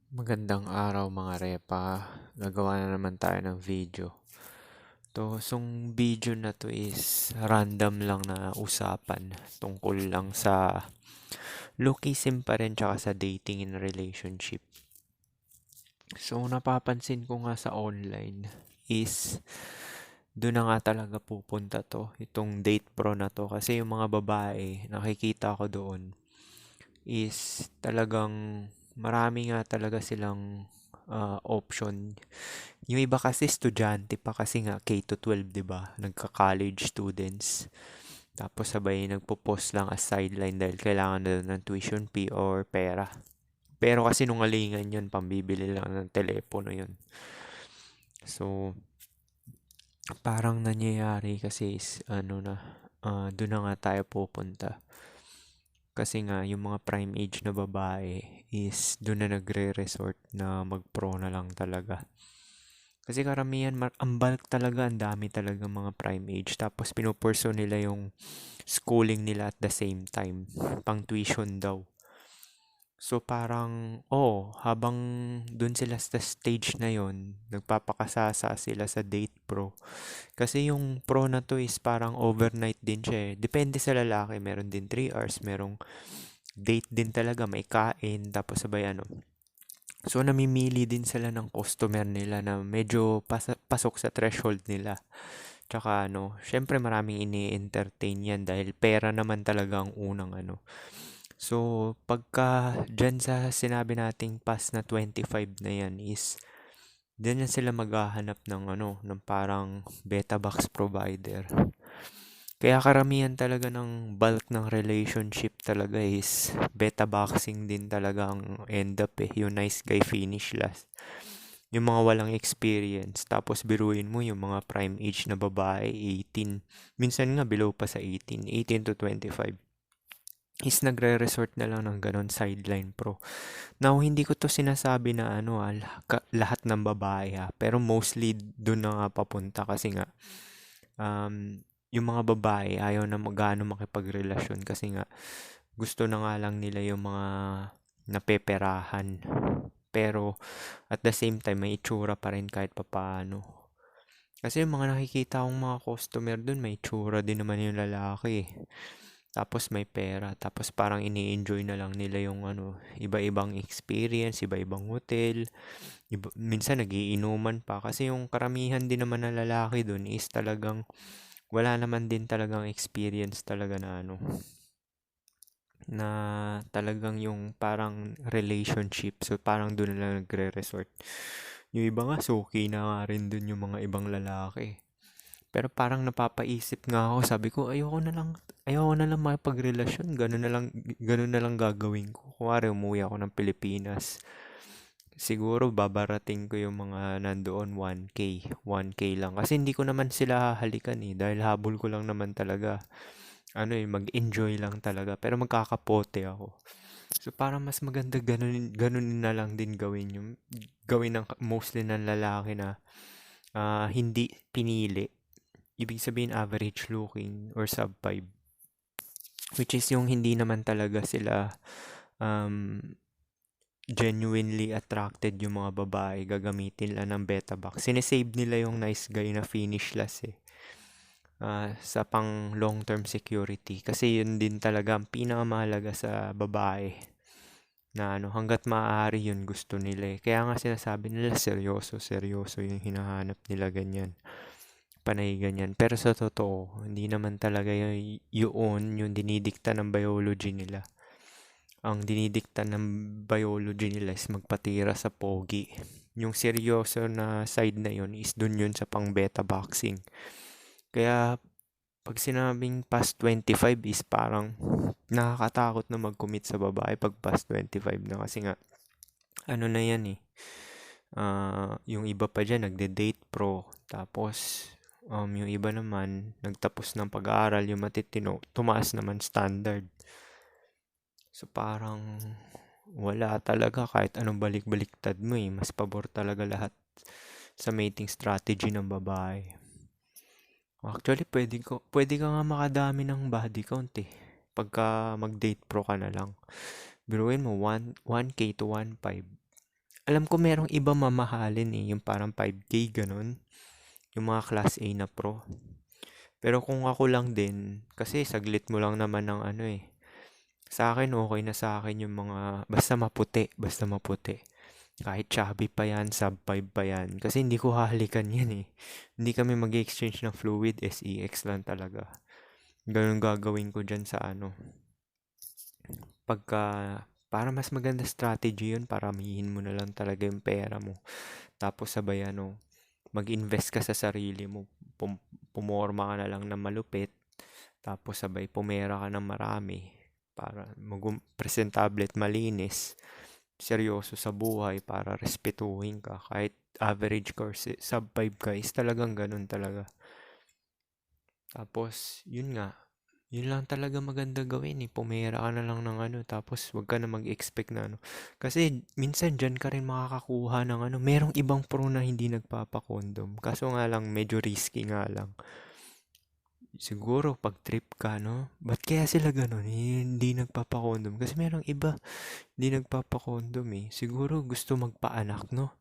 Magandang araw mga repa. Gagawa na naman tayo ng video. Song video na to is random lang na usapan tungkol lang sa lookism pa rin tsaka sa dating in relationship. So napapansin ko nga sa online is doon na nga talaga pupunta to, itong date pro na to. Kasi yung mga babae, nakikita ko doon is talagang marami nga talaga silang option. Yung iba kasi estudyante pa kasi nga K to 12, 'di ba? Nagka-college students. Tapos sabay nagpo-post lang as sideline dahil kailangan nila ng tuition fee or pera. Pero kasi nungalingan 'yun, pambibili lang ng telepono 'yun. So, parang nangyayari kasi is doon na nga tayo pupunta. Kasi nga yung mga prime age na babae is doon na nagre-resort na mag-pro na lang talaga. Kasi karamihan, ang bulk talaga, ang dami talaga mga prime age. Tapos pinupurso nila yung schooling nila at the same time. Pang tuition daw. So parang, habang dun sila sa stage na yon, nagpapakasasa sila sa date pro. Kasi yung pro na to is parang overnight din siya eh. Depende sa lalaki, meron din 3 hours, merong date din talaga, may kain, tapos sabay ano. So namimili din sila ng customer nila na medyo pasok sa threshold nila. Tsaka syempre maraming ini-entertain yan dahil pera naman talaga ang unang ano. So, pagka dyan sa sinabi nating past na 25 na yan is dyan yan sila maghahanap ng ng parang beta box provider. Kaya karamihan talaga ng bulk ng relationship talaga is beta boxing din talaga ang end up eh. Yung nice guy finish last. Yung mga walang experience. Tapos biruin mo yung mga prime age na babae, 18. Minsan nga below pa sa 18. 18 to 25. Is nagre-resort na lang ng ganon sideline pro. Now, hindi ko to sinasabi na lahat ng babae ha. Pero mostly doon na nga papunta kasi nga yung mga babae ayaw na magano makipagrelasyon kasi nga gusto na nga lang nila yung mga napeperahan. Pero at the same time may itsura pa rin kahit papaano. Kasi yung mga nakikita kong mga customer dun, may itsura din naman yung lalaki. Tapos may pera, tapos parang ini-enjoy na lang nila yung iba-ibang experience, iba-ibang hotel. Minsan nagiinuman pa kasi yung karamihan din naman na lalaki dun is talagang wala naman din talagang experience talaga na talagang yung parang relationship. So parang doon na lang nagre-resort. Yung iba nga suki na nga rin dun yung mga ibang lalaki. Pero parang napapaisip nga ako, sabi ko ayoko na lang makipagrelasyon, ganun na lang gagawin ko. Kuwari umuwi ako ng Pilipinas. Siguro babarating ko yung mga nandoon 1K, 1K lang. Kasi hindi ko naman sila hahalikan eh, dahil habol ko lang naman talaga. Mag-enjoy lang talaga. Pero magkakapote ako. So parang mas maganda ganun na lang din gawin ng mostly ng lalaki na hindi pinili. Ibig sabihin average looking or sub 5. Which is yung hindi naman talaga sila um, genuinely attracted yung mga babae, gagamitin lang ng beta box. Sinesave nila yung nice guy na finish last eh. Sa pang long term security. Kasi yun din talaga ang pinakamahalaga sa babae. Na hanggat maaari yun gusto nila eh. Kaya nga sinasabi nila seryoso, seryoso yung hinahanap nila ganyan. Panay ganyan. Pero sa totoo, hindi naman talaga yun yung dinidikta ng biology nila. Ang dinidikta ng biology nila is magpatira sa pogi. Yung seryoso na side na yun is dun yun sa pang beta boxing. Kaya pag sinabing past 25 is parang nakakatakot na mag-commit sa babae pag past 25 na kasi nga na yan eh. Yung iba pa dyan nagde-date pro tapos yung iba naman nagtapos ng pag-aaral yung matitino tumaas naman standard. So parang wala talaga kahit anong balik-baliktad mo eh. Mas pabor talaga lahat sa mating strategy ng babae. Actually, pwede ka nga makadami ng body count eh. Pagka mag-date pro ka na lang. Biruin mo, 1K to 1.5. alam ko merong iba mamahalin eh, yung parang 5K ganun, yung mga Class A na Pro. Pero kung ako lang din, kasi saglit mo lang naman ng ano eh. Sa akin, okay na sa akin yung mga, basta maputi. Kahit chubby pa yan, sub 5 pa yan. Kasi hindi ko hahalikan yan eh. Hindi kami mag-exchange ng fluid, SEX lang talaga. Ganun gagawin ko dyan sa ano. Pagka, para mas maganda strategy yun, paramihin mo na lang talaga yung pera mo. Tapos sabay ano, mag-invest ka sa sarili mo. Pumorma ka na lang na malupit. Tapos sabay pumera ka ng marami. Para presentable at malinis. Seryoso sa buhay para respetuhin ka. Kahit average course, sub 5 ka is talagang ganun talaga. Tapos, yun nga, yun lang talaga maganda gawin eh. Pumera ka na lang ng ano, tapos wag ka na mag-expect na ano. Kasi minsan dyan ka rin makakakuha ng ano. Merong ibang pro na hindi nagpapakondom. Kaso nga lang, medyo risky nga lang. Siguro pag trip ka, no? Ba't kaya sila ganun? Hindi nagpapakondom. Kasi merong iba, hindi nagpapakondom eh. Siguro gusto magpaanak, no?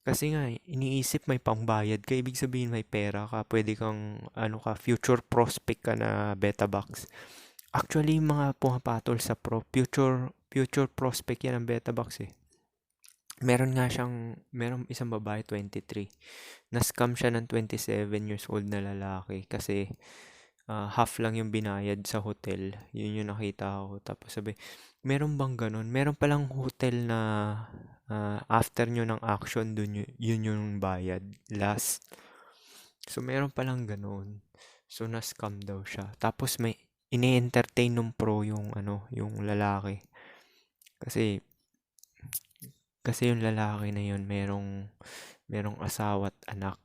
Kasi nga, iniisip may pangbayad ka, ibig sabihin may pera ka, pwede kang, ano ka, future prospect ka na beta box. Actually, yung mga pumapatol sa future prospect yan ng beta box eh. Meron isang babae, 23. Na-scam siya ng 27 years old na lalaki kasi half lang yung binayad sa hotel. Yun yung nakita ko. Tapos sabi, meron bang ganun? Meron palang hotel na after nyo ng action, yun yung bayad. Last. So, meron palang ganun. So, na-scam daw siya. Tapos may ini-entertain ng pro yung ano, yung lalaki. Kasi kasi yung lalaki na yun merong asawa at anak.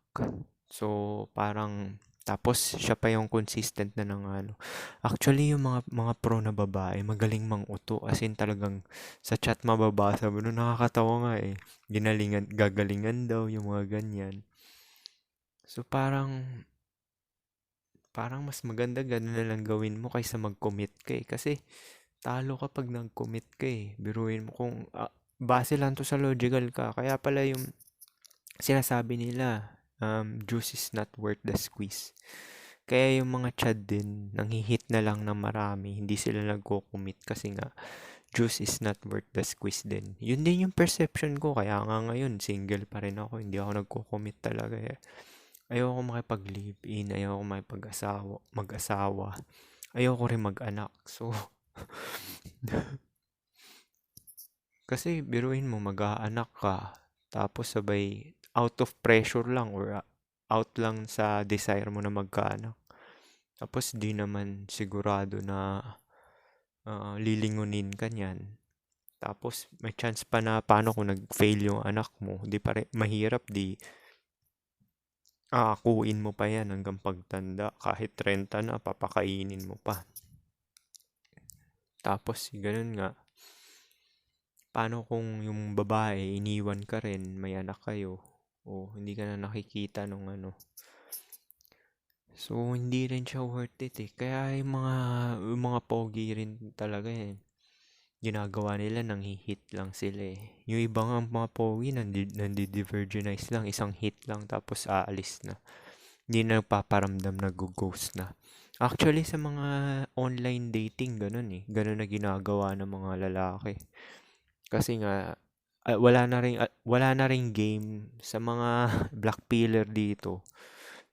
So, parang tapos siya pa yung consistent na ng ano. Actually, yung mga pro na babae, magaling manguto. As in talagang sa chat mababasa mo. No, nakakatawa nga eh. Gagalingan daw yung mga ganyan. So, parang mas maganda ganun na lang gawin mo kaysa mag-commit ka eh. Kasi talo ka pag nag-commit ka eh. Biruin mo kung base lang to sa logical ka. Kaya pala yung sinasabi nila, juice is not worth the squeeze. Kaya yung mga chad din, nanghihit na lang ng marami, hindi sila nagko-commit kasi nga, juice is not worth the squeeze din. Yun din yung perception ko, kaya nga ngayon, single pa rin ako, hindi ako nagko-commit talaga eh. Ayoko makipag-live-in, ayoko mag-asawa, ayoko rin mag-anak. So, kasi biruin mo, mag-aanak ka, tapos sabay, out of pressure lang or out lang sa desire mo na magkaanak. Tapos di naman sigurado na lilingunin ka niyan. Tapos may chance pa na paano kung nag-fail yung anak mo, di pa rin, mahirap di aakuin mo pa yan hanggang pagtanda. Kahit renta na, papakainin mo pa. Tapos ganun nga, paano kung yung babae, iniwan ka rin, may anak kayo, o hindi ka na nakikita nung ano. So, hindi rin siya worth it eh. Kaya yung mga pogi rin talaga eh. Ginagawa nila, nanghihit lang sila eh. Yung ibang mga pogi, nandi-virginize lang, isang hit lang, tapos aalis na. Hindi na nagpaparamdam, nag-ghost na. Actually, sa mga online dating, ganun eh. Ganun na ginagawa ng mga lalaki. Kasi nga, wala na ring game sa mga black pillar dito.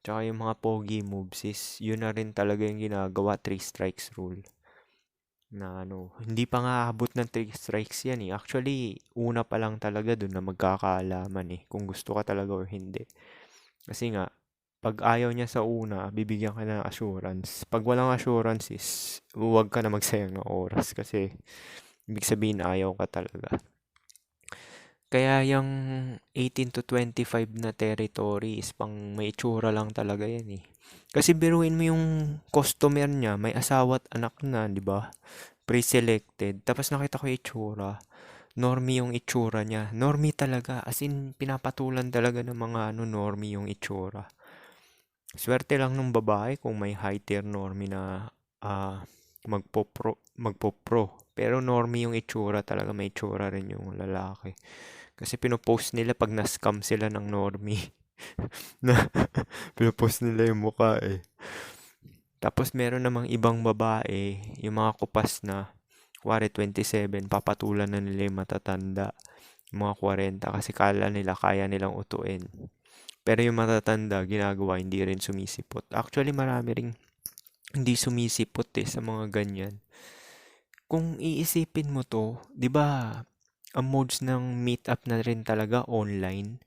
Tsaka yung mga pogi moves is, yun na rin talaga yung ginagawa, 3 strikes rule. Na ano, hindi pa nga abot ng 3 strikes yan eh. Actually, una pa lang talaga dun na magkakaalaman eh, kung gusto ka talaga or hindi. Kasi nga, pag ayaw niya sa una, bibigyan ka ng assurance. Pag walang assurance is, huwag ka na magsayang ng oras kasi ibig sabihin ayaw ka talaga. Kaya yung 18 to 25 na territory is pang may itsura lang talaga yan eh. Kasi biruin mo yung customer niya, may asawa at anak na, di ba? Pre-selected. Tapos nakita ko yung itsura. Normie yung itsura niya. Normie talaga. As in, pinapatulan talaga ng mga normie yung itsura. Swerte lang nung babae kung may high tier normie na magpo-pro Pero normie yung itsura talaga, may itsura rin yung lalaki. Kasi pinopost nila pag na-scam sila ng normie. Na pinopost nila yung mukha eh. Tapos meron namang ibang babae, yung mga kupas na, kuwari 27, papatulan na nila yung matatanda, yung mga 40, kasi kala nila kaya nilang utuin. Pero yung matatanda, ginagawa, hindi rin sumisipot. Actually, marami ring hindi sumisipot sa mga ganyan. Kung iisipin mo to, 'di ba, ang modes ng meetup na rin talaga online.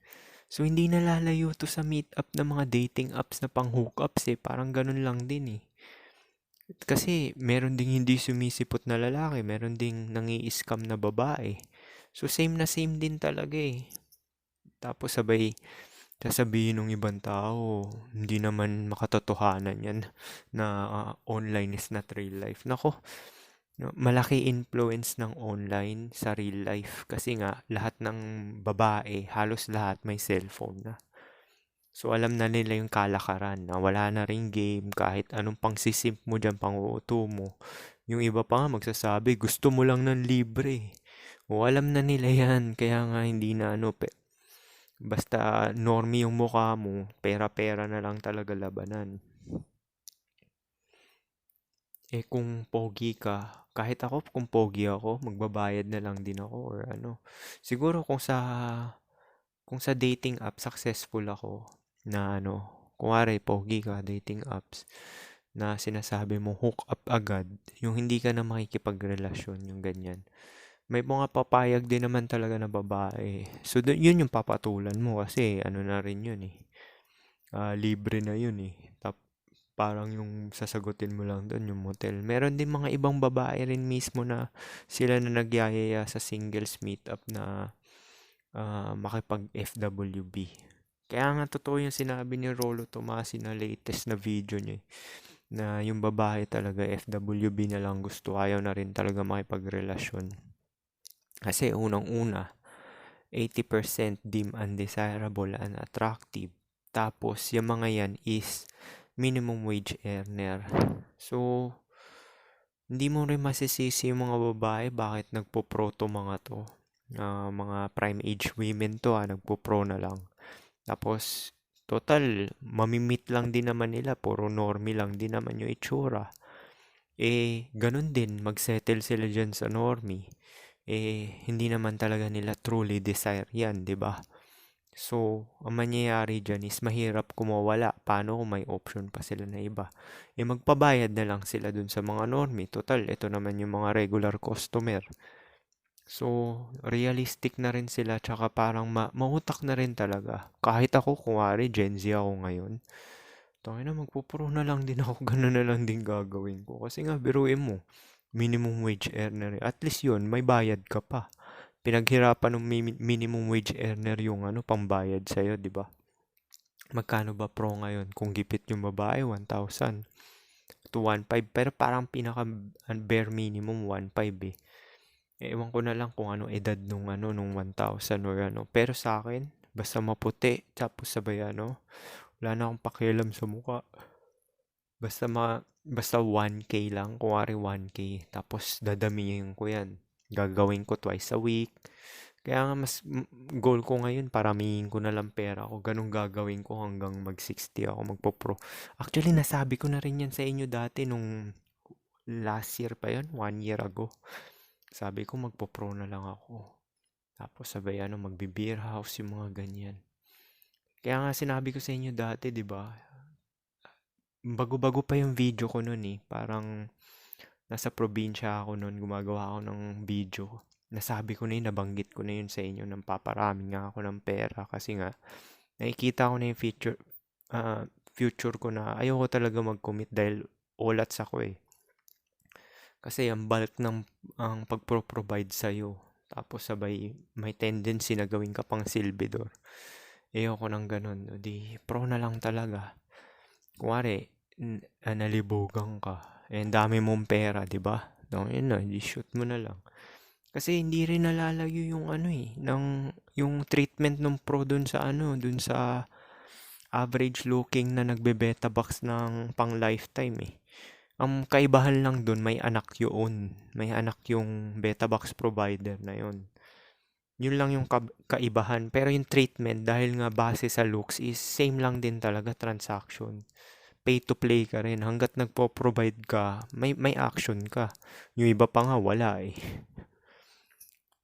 So hindi nalalayo to sa meetup ng mga dating apps na pang hookups parang ganun lang din eh. Kasi meron ding hindi sumisipot na lalaki, meron ding nangi-scam na babae. So same na same din talaga eh. Tapos sabay sasabihin ng ibang tao, hindi naman makatotohanan yan na online is not real life. Nako, no, malaki influence ng online sa real life kasi nga lahat ng babae, halos lahat may cellphone na. So alam na nila yung kalakaran na wala na ring game kahit anong pangsisimp mo dyan, pang-uuto mo. Yung iba pa nga magsasabi, gusto mo lang ng libre. O alam na nila yan, kaya nga hindi na basta normie yung mukha mo, pera-pera na lang talaga labanan. Kung pogi ka, kahit ako kung pogi ako, magbabayad na lang din ako or ano. Siguro kung sa dating app successful ako na kunwari pogi ka, dating apps na sinasabi mo hook up agad, yung hindi ka na makikipagrelasyon, yung ganyan. May mga papayag din naman talaga na babae. So, yun yung papatulan mo kasi ano na rin yun eh. Libre na yun eh. Parang yung sasagutin mo lang doon yung motel. Meron din mga ibang babae rin mismo na sila na nagyayaya sa singles meetup na makipag-FWB. Kaya nga totoo yung sinabi ni Rolo Tomasi na latest na video niya na yung babae talaga FWB na lang gusto. Ayaw na rin talaga makipagrelasyon. Kasi unang-una, 80% deemed undesirable and attractive. Tapos, yung mga yan is minimum wage earner. So, hindi mo rin masisisi yung mga babae bakit nagpo-pro to mga to. Mga prime age women to nagpo-pro na lang. Tapos, total, mamimit lang din naman nila. Puro normie lang din naman yung itsura. Ganun din, magsettle sila dyan sa normie. Hindi naman talaga nila truly desire yan, di ba? So, ang mangyayari dyan is mahirap kumawala. Paano kung may option pa sila na iba? Magpabayad na lang sila dun sa mga normie. Total, ito naman yung mga regular customer. So, realistic na rin sila. Tsaka parang mautak na rin talaga. Kahit ako, kunwari, Gen Z ako ngayon. Tangina, magpupuro na lang din ako. Ganun na lang din gagawin ko. Kasi nga, biruin mo. Minimum wage earner. At least yun, may bayad ka pa. Pinaghirapan ng minimum wage earner yung pambayad sa'yo, di ba? Magkano ba pro ngayon? Kung gipit yung babae, 1,000 to 1,500. Pero parang pinaka bare minimum 1,500 eh. Ewan ko na lang kung ano edad nung 1,000 or ano. Pero sa akin, basta maputi, tapos sabay wala na akong pakialam sa mukha. Basta 1K lang, kuwari 1K, tapos dadamihin ko yan. Gagawin ko twice a week. Kaya nga mas goal ko ngayon, paramihin ko na lang pera ko. Ganun gagawin ko hanggang mag 60 ako, magpo-pro. Actually, nasabi ko na rin yan sa inyo dati nung last year pa yun, 1 year ago. Sabi ko magpo-pro na lang ako. Tapos sabay magbe-beer house yung mga ganyan. Kaya nga sinabi ko sa inyo dati, di ba? Bago-bago pa yung video ko nun eh. Parang nasa probinsya ako nun, gumagawa ako ng video. Nasabi ko na yun, nabanggit ko na yun sa inyo nang paparami nga ako ng pera kasi nga nakikita ko na yung future ko na ayoko talaga mag-commit dahil olats ako eh. Kasi ang bulk ng ang pagpro-provide sa'yo. Tapos sabay may tendency na gawin ka pang silbidor. Ayoko nang ganun. Di pro na lang talaga. Kunwari, nalibugan ka. Ang dami mong pera, di ba? Yun na, i-shoot mo na lang. Kasi hindi rin nalalayo yung yung treatment ng pro dun sa dun sa average looking na nagbe-beta box ng pang lifetime eh. Ang kaibahan lang dun, may anak yun. May anak yung beta box provider na yun. Yun lang yung kaibahan. Pero yung treatment, dahil nga base sa looks, is same lang din talaga transaction. Pay to play ka rin. Hanggat nagpo-provide ka, may action ka. Yung iba pa nga, wala eh.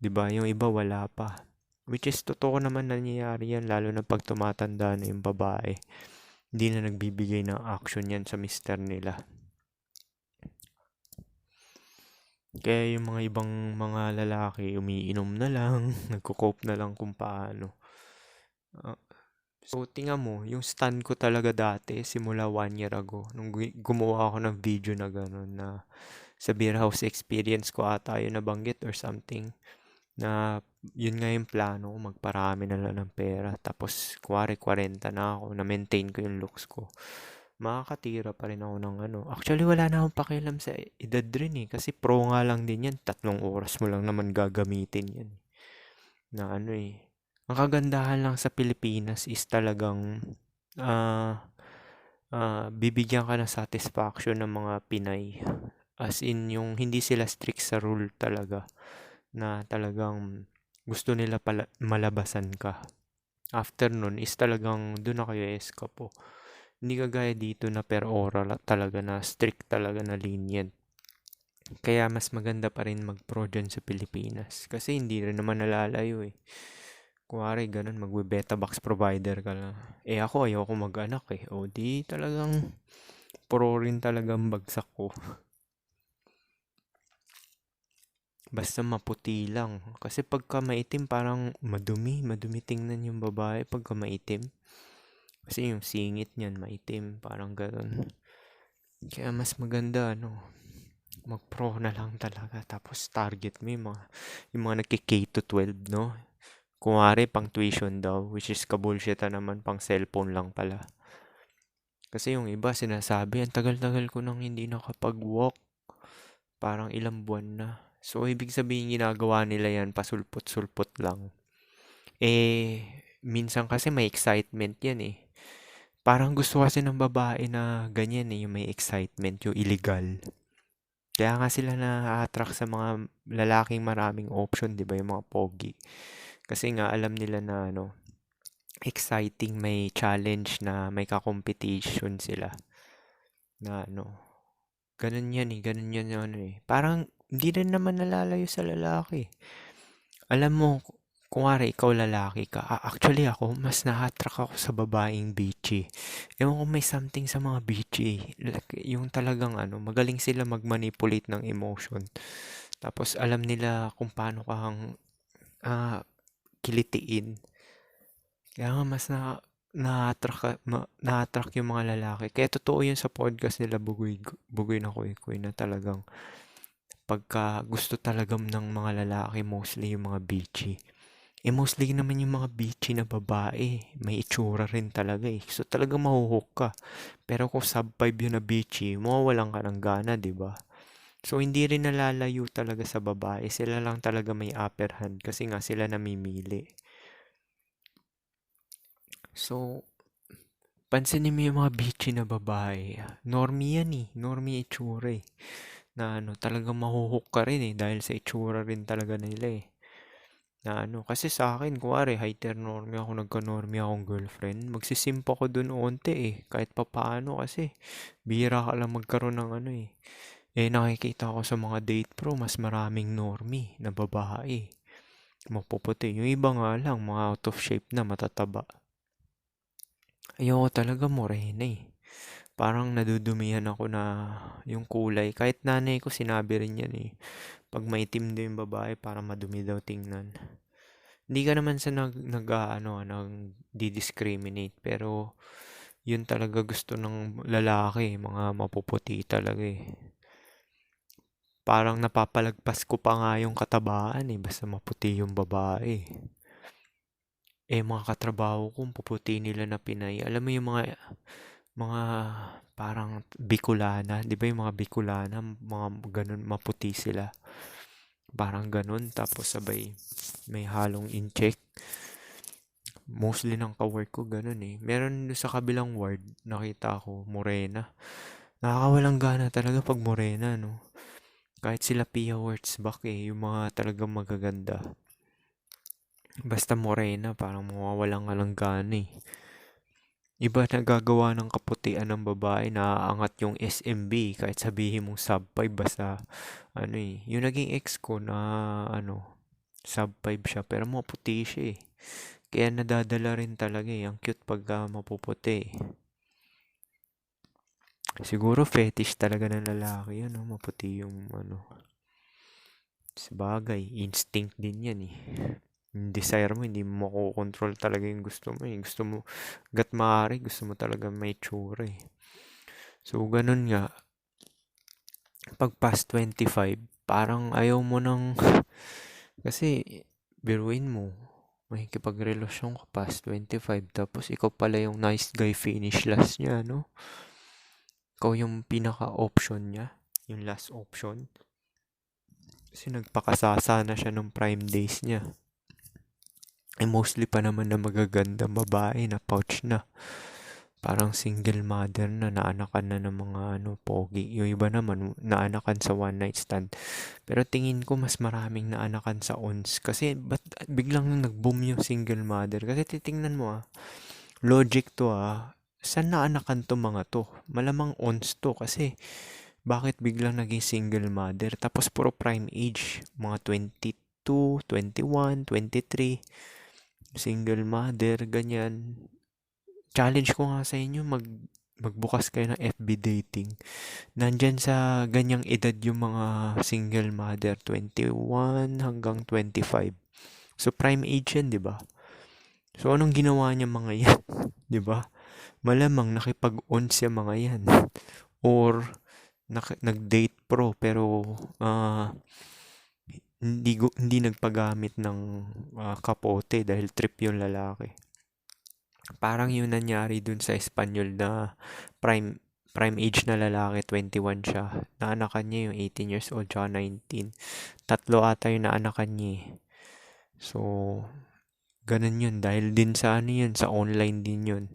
'Di ba? Yung iba wala pa. Which is totoo naman nangyayari yan, lalo na pag tumatanda na yung babae. Hindi na nagbibigay ng action yan sa mister nila. Kaya yung mga ibang mga lalaki, umiinom na lang, nagko-cope na lang kung paano. Ah, so, tingnan mo, yung stand ko talaga dati, simula 1 year ago, nung gumawa ako ng video na gano'n, na sa beer house experience ko ata yun nabanggit or something, na yun nga yung plano ko, magparami na lang ng pera. Tapos, kuwari, 40 na ako, na-maintain ko yung looks ko. Makakatira pa rin ako ng ano. Actually, wala na akong pakialam sa edad rin eh. Kasi pro nga lang din yan. 3 oras mo lang naman gagamitin yan. Na ano eh. Ang kagandahan lang sa Pilipinas is talagang ah bibigyan ka ng satisfaction ng mga Pinay. As in, yung hindi sila strict sa rule talaga. Na talagang gusto nila pala malabasan ka. After nun is talagang doon na kayo eskapo. Hindi kagaya dito na per oral talaga na strict talaga na lenient. Kaya mas maganda pa rin mag-pro dyan sa Pilipinas. Kasi hindi rin naman nalalayo eh. Kuwari ganun, magbe-beta box provider ka na. Eh ako ayoko mag-anak eh. O di talagang pro rin talagang bagsak ko. Basta maputi lang. Kasi pagka maitim parang madumi tingnan yung babae pagka maitim. Kasi yung singit niyan maitim, parang gano'n. Kaya mas maganda mag-pro na lang talaga. Tapos target mo yung mga nagki-K to 12, no? Kunwari pang tuition daw, which is kabullshita naman, pang cellphone lang pala. Kasi yung iba sinasabi, ang tagal-tagal ko nang hindi nakapag-walk. Parang ilang buwan na. So, ibig sabihin ginagawa nila yan, pasulpot-sulpot lang. Eh, minsan kasi may excitement yan eh. Parang gusto kasi ng babae na ganyan eh, yung may excitement, yung illegal. Kaya nga sila na-attract sa mga lalaking maraming option, di ba? Yung mga pogi. Kasi nga alam nila na exciting, may challenge na may ka-competition sila. Na ganun yan eh, ganun yan Parang hindi rin naman nalalayo sa lalaki. Alam mo, kunwari ikaw lalaki ka, actually ako, mas na-attract ako sa babaeng bitchy. Ewan ko may something sa mga bitchy. Like, yung talagang magaling sila mag-manipulate ng emotion. Tapos alam nila kung paano kang ah, kilitiin. Kaya nga mas na-attract yung mga lalaki. Kaya totoo yun sa podcast nila Bugoy, Bugoy na Kuy Kuy na talagang pagka gusto talaga ng mga lalaki, mostly yung mga bitchy. Eh, mostly naman yung mga bitchy na babae, may itsura rin talaga eh. So, talagang mahuhook ka. Pero kung sub-5 yun na bitchy, mawawalan ka ng gana, di ba? So, hindi rin nalalayo talaga sa babae. Sila lang talaga may upper hand kasi nga sila namimili. So, pansinin mo yung mga bitchy na babae. Normie yan eh. Normie itsura eh. Na talagang mahuhook ka rin eh dahil sa itsura rin talaga nila eh. Na kasi sa akin, kuwari, heteronormy ako, nagka-normie akong girlfriend, magsisimpo ko dun unti eh, kahit papaano kasi, bihira ka lang magkaroon ng eh. Eh, nakikita ko sa mga date pro, mas maraming normie na babae. Mapuputi. Yung iba nga lang, mga out of shape na, matataba. Ayoko talaga morena eh. Parang nadudumihan ako na yung kulay. Kahit nanay ko sinabi rin yan eh. Pag maitim daw yung babae, parang madumi daw tingnan. Hindi ka naman sa nag-discriminate, pero yun talaga gusto ng lalaki, mga mapuputi talaga eh. Parang napapalagpas ko pa nga yung katabaan eh, basta maputi yung babae. Eh, mga katrabaho ko, puputi nila na Pinay. Alam mo yung mga parang Bicolana, di ba yung mga Bicolana, mga ganun, maputi sila. Parang ganun, tapos sabay may halong incheck. Mostly ng ka-work ko ganun eh. Meron sa kabilang ward, nakita ko, morena. Nakakawalang gana talaga pag morena, no? Kahit sila Pia Wurtzbach yung mga talagang magaganda. Basta morena, parang mawawalan ka ng gana eh. Iba nagagawa ng kaputian ng babae, naaangat yung SMB kahit sabihin mong sub 5 basta ano eh. Yung naging ex ko na ano, sub 5 siya pero maputi siya eh. Kaya nadadala rin talaga eh. Ang cute pagka mapuputi eh. Siguro fetish talaga ng lalaki yan, no? Maputi yung ano. Sabagay, instinct din yan eh. Yung desire mo, hindi mo makokontrol talaga yung gusto mo eh. Gusto mo, gat maaari, gusto mo talaga may tsura eh. So, ganun nga. Pag past 25, parang ayaw mo nang, kasi, biruin mo, makikipagrelasyon ka past 25, tapos ikaw pala yung nice guy finish last niya, no? Ikaw yung pinaka-option niya, yung last option. Kasi nagpakasasa na siya nung prime days niya. Mostly pa naman na magagandang babae na pouch na. Parang single mother na, naanakan na ng mga pogi. Yung iba naman, naanakan sa one night stand. Pero tingin ko mas maraming naanakan sa ons. Kasi ba't biglang nag-boom yung single mother? Kasi titingnan mo logic to saan naanakan to mga to? Malamang ons to kasi bakit biglang naging single mother? Tapos puro prime age, mga 22, 21, 23, single mother, ganyan. Challenge ko nga sa inyo, magbukas kayo ng FB dating. Nandyan sa ganyang edad yung mga single mother, 21 hanggang 25. So prime age yan, 'di ba? So anong ginawa niya mga yan, 'di ba? Malamang nakipag-ons yung mga yan or nag-date pro pero hindi nagpagamit ng kapote dahil trip yung lalaki. Parang yun nangyari dun sa Espanyol na prime age na lalaki, 21 siya. Naanakan niya yung 18 years old tsaka 19. Tatlo ata yung naanakan niya eh. So, ganun yun. Dahil din sa ano yun, sa online din yun.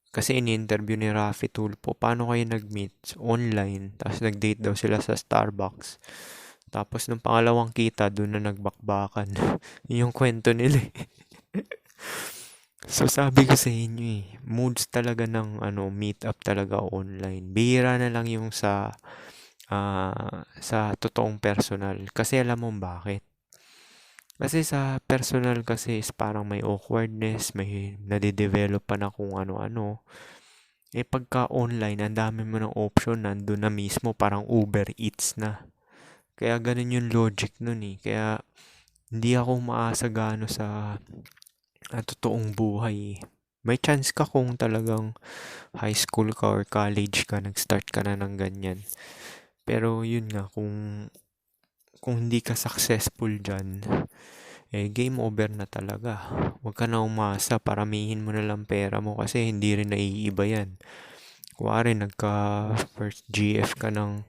Kasi ini-interview ni Rafi Tulpo, paano kayo nag-meet? Online. Tapos nag-date daw sila sa Starbucks. Tapos nung pangalawang kita, doon na nagbakbakan. Yung kwento nila eh. So sabi ko sa inyo moods talaga ng meet up talaga online. Bihira na lang yung sa totoong personal. Kasi alam mo bakit? Kasi sa personal kasi is parang may awkwardness, may nade-develop pa na kung ano-ano. Pagka online, ang dami mo ng option, nandun na mismo, parang Uber Eats na. Kaya ganun yung logic nun eh. Kaya hindi ako maasa gaano sa totoong buhay. May chance ka kung talagang high school ka or college ka, nag-start ka na ng ganyan. Pero yun nga, kung hindi ka successful dyan, game over na talaga. Huwag ka na umasa, paramihin mo na lang pera mo kasi hindi rin naiiba yan. Kuwari, nagka first GF ka ng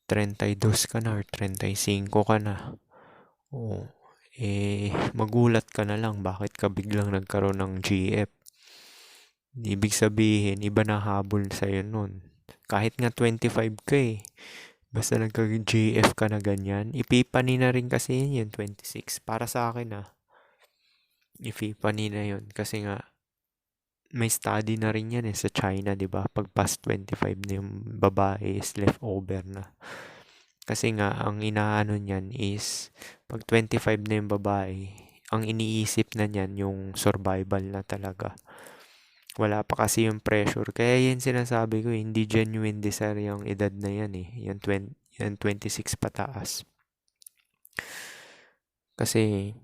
32 ka na or 35 ka na. Oo. Magulat ka na lang bakit ka biglang nagkaroon ng GF. Ibig sabihin, iba na habol sa'yo nun. Kahit nga 25 ka basta nagka-GF ka na ganyan, ipipani na rin kasi yun 26. Para sa akin ipipani na yun. Kasi nga, may study na rin yan sa China, di ba? Pag past 25 na yung babae is leftover na. Kasi nga, ang inaano niyan is, pag 25 na yung babae, ang iniisip na niyan yung survival na talaga. Wala pa kasi yung pressure. Kaya yan sinasabi ko, hindi genuine desire yung edad na yan Yung 26 pataas. Kasi,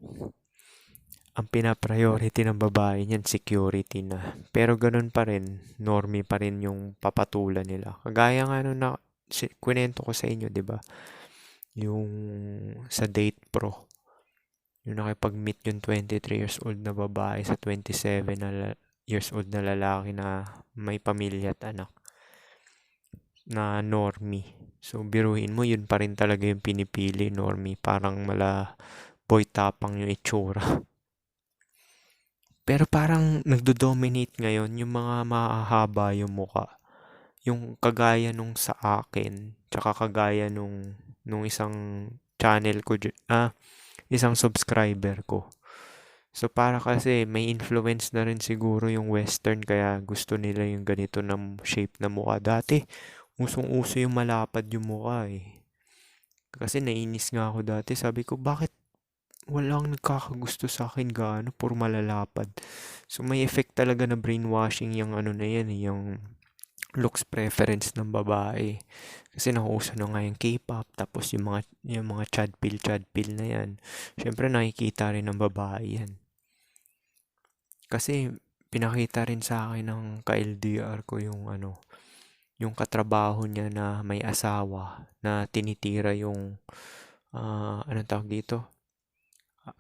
ang pinapriority ng babae niyan, security na. Pero ganun pa rin, normie pa rin yung papatulan nila. Kagaya nga na kwento ko sa inyo, di ba? Yung sa Date Pro. Yung nakipag-meet yung 23 years old na babae sa 27 years old na lalaki na may pamilya at anak na normie. So, biruin mo, yun pa rin talaga yung pinipili, normie. Parang boy tapang yung itsura. Pero parang nagdo-dominate ngayon yung mga mahahaba yung muka. yung kagaya nung sa akin, tsaka kagaya nung isang channel ko, isang subscriber ko. So para kasi may influence na rin siguro yung western kaya gusto nila yung ganito na shape na mukha. Dati, usong-uso yung malapad yung mukha eh. Kasi nainis nga ako dati. Sabi ko, bakit walang nagkakagusto sa akin gaano puro malalapad. So may effect talaga na brainwashing yung ano na yan, yung looks preference ng babae. Kasi nauso na nga yung K-pop, tapos yung mga chadpil na yan. Syempre nakikita rin ng babae yan. Kasi pinakita rin sa akin ng ka-LDR ko yung katrabaho niya na may asawa na tinitira yung anong tawag dito?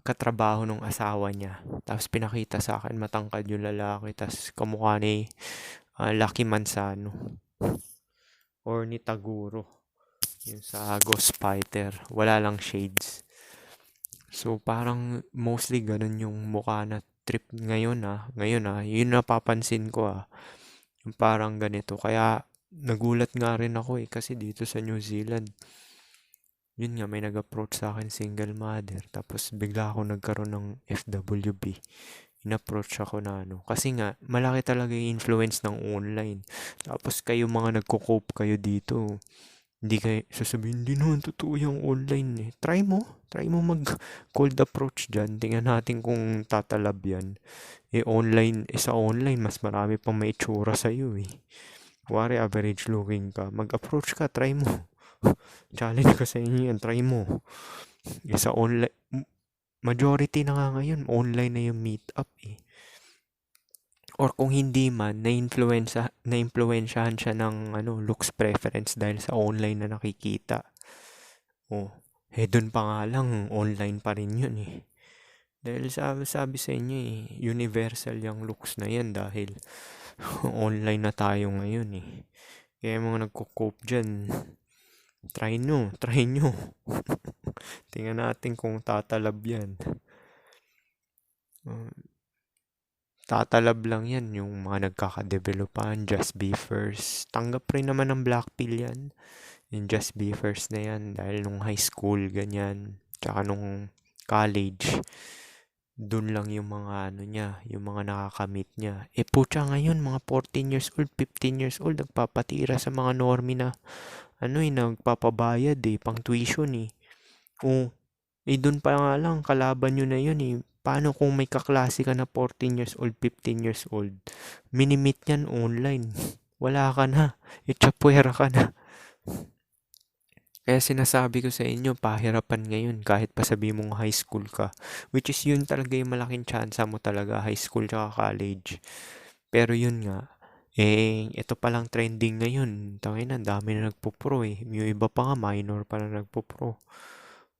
Katrabaho ng asawa niya. Tapos pinakita sa akin matangkad yung lalaki, tapos kamukha ni Lucky Manzano or ni Taguro. Yung sa Ghost Fighter, wala lang shades. So parang mostly ganun yung mukha na trip ngayon yun napapansin ko yung parang ganito. Kaya nagulat nga rin ako kasi dito sa New Zealand, yun nga may nag-approach sa akin single mother, tapos bigla ako nagkaroon ng FWB. In-approach ako na kasi nga malaki talaga yung influence ng online. Tapos kayo mga nagko-cope kayo dito, hindi kayo sasabihin, hindi naman totoo yung online eh. Try mo mag cold approach dyan. Tingnan natin kung tatalab yan. Sa online, mas marami pang may itsura sa'yo eh. Kuwari, average looking ka. Mag-approach ka, try mo. Challenge ka sa inyo yan, try mo. Sa online, majority na nga ngayon, online na yung meet-up eh. Or kung hindi man, na-influensyahan siya ng looks preference dahil sa online na nakikita. Doon pa nga lang, online pa rin yun eh. Dahil sabi sa inyo universal yung looks na yan dahil online na tayo ngayon eh. Kaya mga nagko-cope dyan, try nyo. Tingnan natin kung tatalab yan. Tatalab lang yan yung mga nagkakadevelopan, Just Be First. Tanggap rin naman ng black pill yan. Yung Just Be First na yan dahil nung high school, ganyan. Tsaka nung college, dun lang yung mga niya, yung mga nakakamit niya. Putya ngayon, mga 14 years old, 15 years old, nagpapatira sa mga normie na, nagpapabayad pang tuition dun pa nga lang, kalaban nyo na yun Paano kung may kaklase ka na 14 years old, 15 years old? Minimit yan online. Wala ka na. Itchapwera ka na. Kaya sinasabi ko sa inyo, pahirapan ngayon kahit pa sabi mong high school ka. Which is yun talaga yung malaking chance mo talaga, high school tsaka college. Pero yun nga, ito palang trending ngayon. Tangina, dami na nagpo-pro Yung iba pa nga, minor pa na nagpo-pro.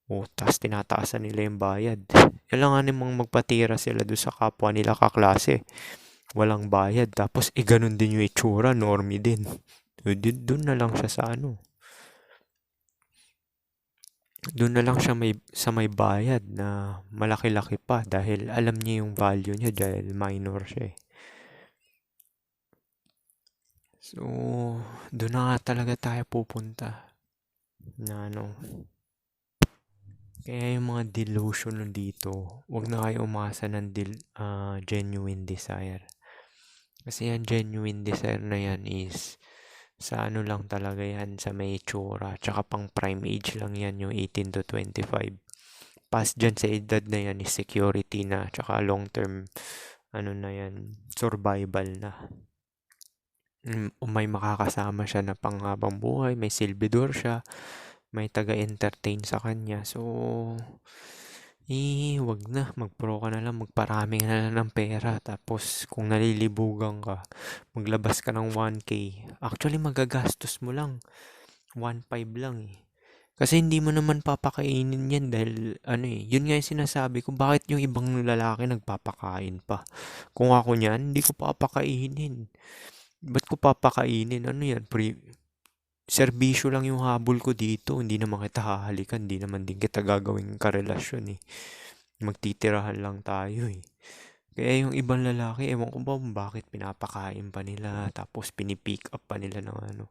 Tapos tinataasan nila yung bayad. Kailangan namang magpatira sila doon sa kapwa nila kaklase. Walang bayad. Tapos ganun din yung itsura, normie din. Doon na lang siya sa Doon na lang siya sa may bayad na malaki-laki pa dahil alam niya yung value niya dahil minor siya So, doon na nga talaga tayo pupunta. Na Kaya yung mga delusion dito, wag na kayo umasa ng genuine desire. Kasi yung genuine desire na yan is sa lang talaga yan, sa may itsura. Tsaka pang prime age lang yan, yung 18 to 25. Past dyan sa edad na yan is security na, tsaka long term, na yan, survival na. May makakasama siya na panghabang buhay, may silbidor siya, may taga-entertain sa kanya. So, wag na. Mag-pro ka na lang. Magparami ka na lang ng pera. Tapos, kung nalilibugan ka, maglabas ka ng 1K. Actually, magagastos mo lang. 1.5 lang Kasi hindi mo naman papakainin yan dahil, yun nga yung sinasabi ko, bakit yung ibang lalaki nagpapakain pa? Kung ako niyan, hindi ko papakainin. Ba't ko papakainin? Ano yan? Serbisyo lang yung habol ko dito. Hindi naman kita hahalikan. Hindi naman din kita gagawing karelasyon Magtitirahan lang tayo Kaya yung ibang lalaki, ewan ko ba kung bakit pinapakain pa nila, tapos pinipick up pa nila ng ano.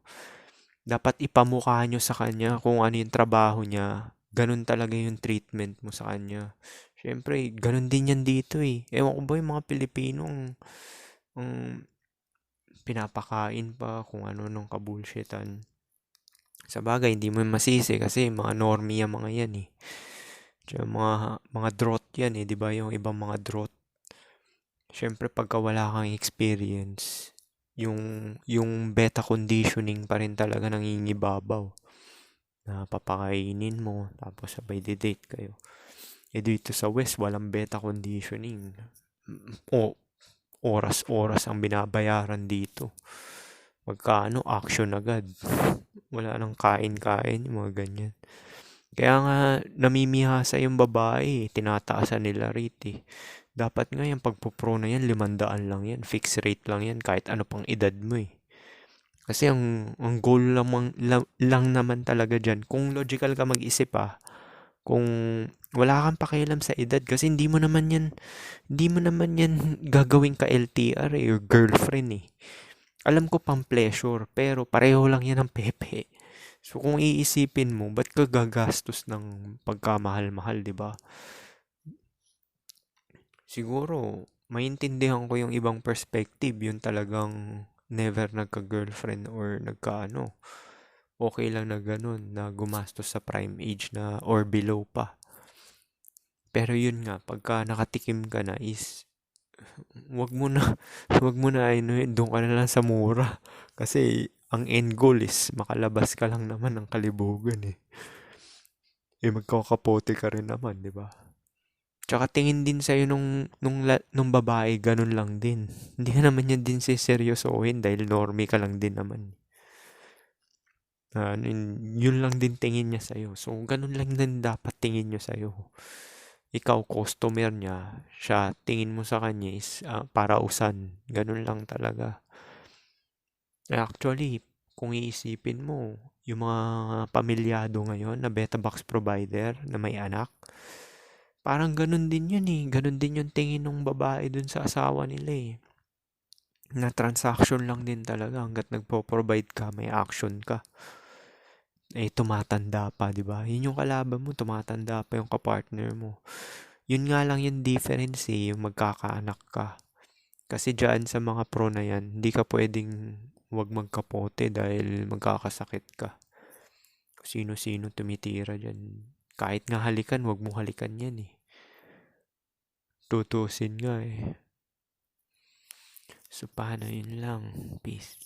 Dapat ipamukha nyo sa kanya kung ano yung trabaho niya. Ganun talaga yung treatment mo sa kanya. Siyempre, ganun din yan dito eh. Ewan ko ba yung mga Pilipino ang pinapakain pa kung ano nung kabullshitan. Sa bagay, hindi mo masisi kasi mga normie yung mga yan eh. Tsaka mga drought yan eh, di ba? Yung ibang mga drought. Siyempre, pagka wala kang experience, yung beta conditioning pa rin talaga nangingibabaw. Na papakainin mo, tapos sabay date kayo. Eh dito sa West, walang beta conditioning. O, oras-oras ang binabayaran dito. Magkano, action agad. Wala nang kain-kain, yung mga ganyan. Kaya nga, namimihasa yung babae, tinataasan nila rate eh. Dapat nga yung pagpupro na yan, 500 lang yan. Fixed rate lang yan, kahit ano pang edad mo eh. Kasi ang goal lang naman talaga dyan, kung logical ka mag-isip kung wala kang pakialam sa edad, kasi hindi mo naman yan gagawin ka LTR or girlfriend eh. Alam ko pang pleasure, pero pareho lang yan ng pepe. So kung iisipin mo, ba't ka gagastos ng pagkamahal-mahal, di ba? Siguro, maintindihan ko yung ibang perspective, yung talagang never nagka-girlfriend or nagka-ano. Okay lang na ganun, na gumastos sa prime age na or below pa. Pero yun nga, pagka nakatikim ka na is, wag mo na, wag mo na, ano, doon ka na lang sa mura. Kasi, ang end goal is, makalabas ka lang naman ng kalibugan eh. Eh, magkakapote ka rin naman, di ba? Tsaka tingin din sa'yo nung babae, ganun lang din. Hindi ka naman yan din siseryosohin dahil normie ka lang din naman. Yun lang din tingin niya sa'yo. So, ganun lang din dapat tingin niya sa'yo. Ikaw, customer niya, siya, tingin mo sa kanya is para usan. Ganun lang talaga. Actually, kung iisipin mo, yung mga pamilyado ngayon na beta box provider na may anak, parang ganun din yun eh. Ganun din yung tingin ng babae dun sa asawa nila eh. Na transaction lang din talaga hanggat nagpo-provide ka, may action ka. Eh, tumatanda pa, di ba? Yun yung kalaban mo, tumatanda pa yung kapartner mo. Yun nga lang yung difference eh, yung magkakaanak ka. Kasi dyan sa mga pro na yan, hindi ka pwedeng wag magkapote dahil magkakasakit ka. Sino-sino tumitira dyan. Kahit nga halikan, wag mo halikan yan eh. Tutusin nga eh. So, paano yun lang? Peace.